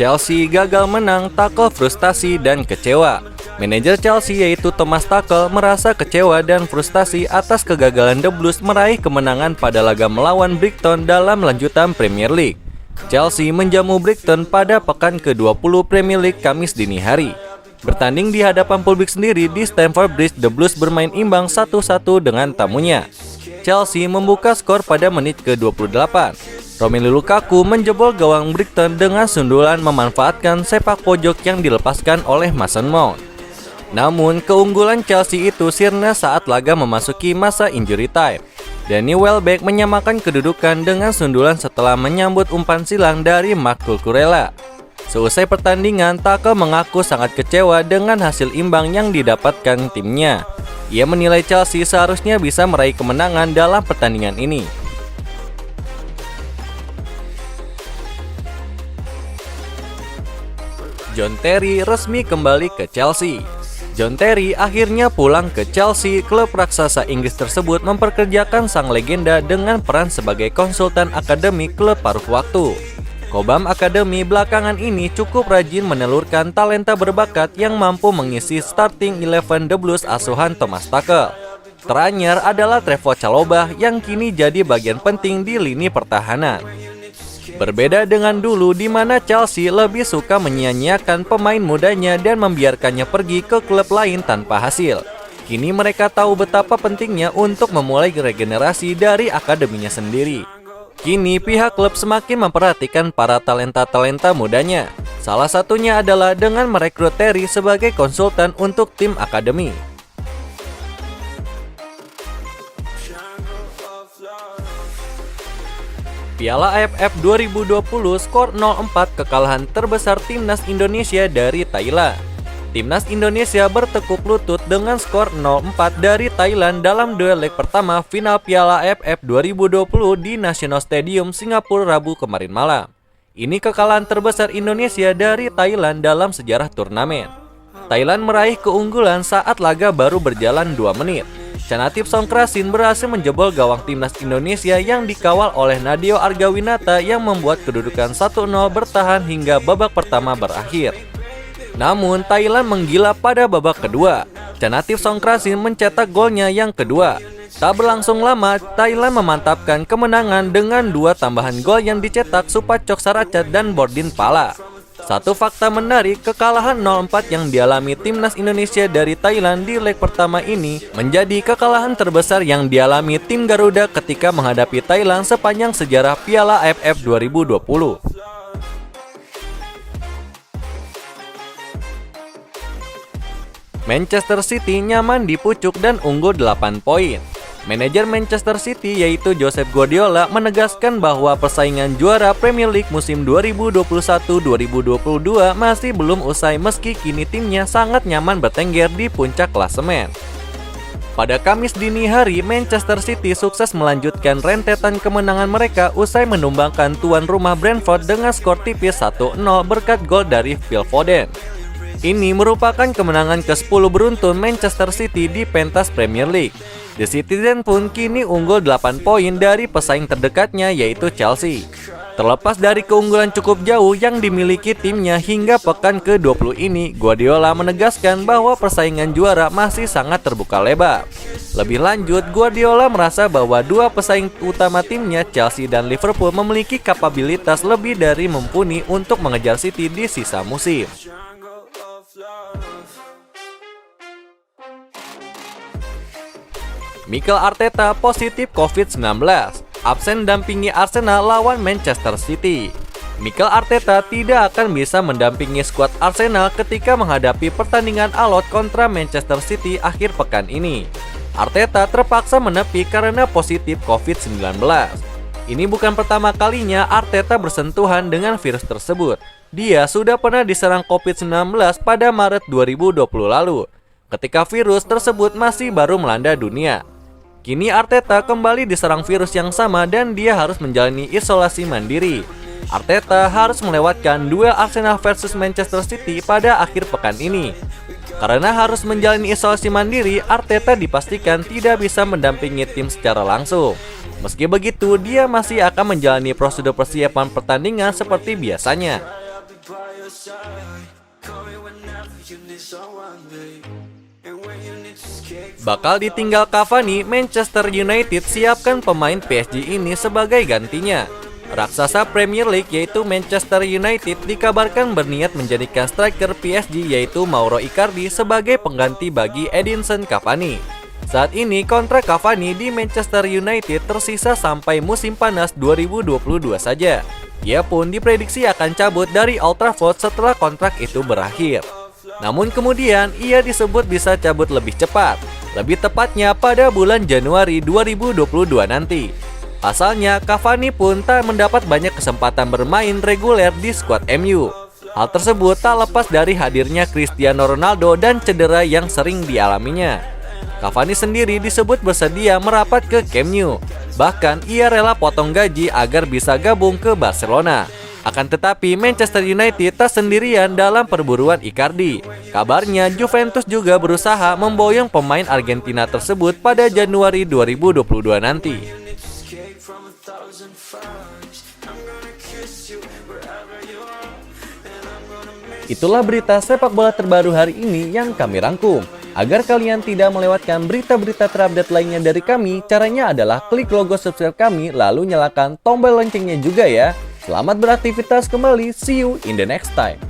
Chelsea gagal menang, Tuchel frustasi dan kecewa. Manajer Chelsea yaitu Thomas Tuchel merasa kecewa dan frustasi atas kegagalan The Blues meraih kemenangan pada laga melawan Brighton dalam lanjutan Premier League. Chelsea menjamu Brighton pada pekan ke-20 Premier League Kamis dini hari. Bertanding di hadapan publik sendiri di Stamford Bridge, The Blues bermain imbang 1-1 dengan tamunya. Chelsea membuka skor pada menit ke-28. Romelu Lukaku menjebol gawang Brighton dengan sundulan memanfaatkan sepak pojok yang dilepaskan oleh Mason Mount. Namun, keunggulan Chelsea itu sirna saat laga memasuki masa injury time. Danny Welbeck menyamakan kedudukan dengan sundulan setelah menyambut umpan silang dari Marc Cucurella. Seusai pertandingan, Tuchel mengaku sangat kecewa dengan hasil imbang yang didapatkan timnya. Ia menilai Chelsea seharusnya bisa meraih kemenangan dalam pertandingan ini. John Terry resmi kembali ke Chelsea. John Terry akhirnya pulang ke Chelsea. Klub raksasa Inggris tersebut memperkerjakan sang legenda dengan peran sebagai konsultan akademi klub paruh waktu. Cobham Academy belakangan ini cukup rajin menelurkan talenta berbakat yang mampu mengisi starting 11 The Blues asuhan Thomas Tuchel. Teranyar adalah Trevoh Chalobah yang kini jadi bagian penting di lini pertahanan. Berbeda dengan dulu di mana Chelsea lebih suka menyia-nyiakan pemain mudanya dan membiarkannya pergi ke klub lain tanpa hasil. Kini mereka tahu betapa pentingnya untuk memulai regenerasi dari akademinya sendiri. Kini pihak klub semakin memperhatikan para talenta-talenta mudanya. Salah satunya adalah dengan merekrut Terry sebagai konsultan untuk tim akademi. Piala AFF 2020 skor 0-4 kekalahan terbesar Timnas Indonesia dari Thailand. Timnas Indonesia bertekuk lutut dengan skor 0-4 dari Thailand dalam duel leg pertama final Piala AFF 2020 di National Stadium Singapura Rabu kemarin malam. Ini kekalahan terbesar Indonesia dari Thailand dalam sejarah turnamen. Thailand meraih keunggulan saat laga baru berjalan 2 menit. Chanatip Songkrasin berhasil menjebol gawang Timnas Indonesia yang dikawal oleh Nadeo Argawinata yang membuat kedudukan 1-0 bertahan hingga babak pertama berakhir. Namun Thailand menggila pada babak kedua. Chanatip Songkrasin mencetak golnya yang kedua. Tak berlangsung lama, Thailand memantapkan kemenangan dengan 2 tambahan gol yang dicetak Supachok Saracat dan Bordin Pala. Satu fakta menarik, kekalahan 0-4 yang dialami Timnas Indonesia dari Thailand di leg pertama ini menjadi kekalahan terbesar yang dialami tim Garuda ketika menghadapi Thailand sepanjang sejarah Piala AFF 2020. Manchester City nyaman di pucuk dan unggul 8 poin. Manajer Manchester City yaitu Josep Guardiola menegaskan bahwa persaingan juara Premier League musim 2021-2022 masih belum usai meski kini timnya sangat nyaman bertengger di puncak klasemen. Pada Kamis dini hari, Manchester City sukses melanjutkan rentetan kemenangan mereka usai menumbangkan tuan rumah Brentford dengan skor tipis 1-0 berkat gol dari Phil Foden. Ini merupakan kemenangan ke-10 beruntun Manchester City di pentas Premier League. The Citizen pun kini unggul 8 poin dari pesaing terdekatnya yaitu Chelsea. Terlepas dari keunggulan cukup jauh yang dimiliki timnya hingga pekan ke-20 ini, Guardiola menegaskan bahwa persaingan juara masih sangat terbuka lebar. Lebih lanjut, Guardiola merasa bahwa 2 pesaing utama timnya, Chelsea dan Liverpool, memiliki kapabilitas lebih dari mumpuni untuk mengejar City di sisa musim. Mikel Arteta positif COVID-19, absen dampingi Arsenal lawan Manchester City. Mikel Arteta tidak akan bisa mendampingi skuad Arsenal ketika menghadapi pertandingan alot kontra Manchester City akhir pekan ini. Arteta terpaksa menepi karena positif COVID-19. Ini bukan pertama kalinya Arteta bersentuhan dengan virus tersebut. Dia sudah pernah diserang COVID-19 pada Maret 2020 lalu, ketika virus tersebut masih baru melanda dunia. Kini Arteta kembali diserang virus yang sama dan dia harus menjalani isolasi mandiri. Arteta harus melewatkan duel Arsenal versus Manchester City pada akhir pekan ini. Karena harus menjalani isolasi mandiri, Arteta dipastikan tidak bisa mendampingi tim secara langsung. Meski begitu, dia masih akan menjalani prosedur persiapan pertandingan seperti biasanya. Bakal ditinggal Cavani, Manchester United siapkan pemain PSG ini sebagai gantinya. Raksasa Premier League yaitu Manchester United dikabarkan berniat menjadikan striker PSG yaitu Mauro Icardi sebagai pengganti bagi Edinson Cavani. Saat ini kontrak Cavani di Manchester United tersisa sampai musim panas 2022 saja. Ia pun diprediksi akan cabut dari Old Trafford setelah kontrak itu berakhir. Namun kemudian ia disebut bisa cabut lebih cepat, lebih tepatnya pada bulan Januari 2022 nanti. Pasalnya, Cavani pun tak mendapat banyak kesempatan bermain reguler di skuad MU. Hal tersebut tak lepas dari hadirnya Cristiano Ronaldo dan cedera yang sering dialaminya. Cavani sendiri disebut bersedia merapat ke Camp Nou. Bahkan ia rela potong gaji agar bisa gabung ke Barcelona. Akan tetapi Manchester United tak sendirian dalam perburuan Icardi. Kabarnya Juventus juga berusaha memboyong pemain Argentina tersebut pada Januari 2022 nanti. Itulah berita sepak bola terbaru hari ini yang kami rangkum. Agar kalian tidak melewatkan berita-berita terupdate lainnya dari kami, caranya adalah klik logo subscribe kami lalu nyalakan tombol loncengnya juga ya. Selamat beraktivitas kembali, see you in the next time.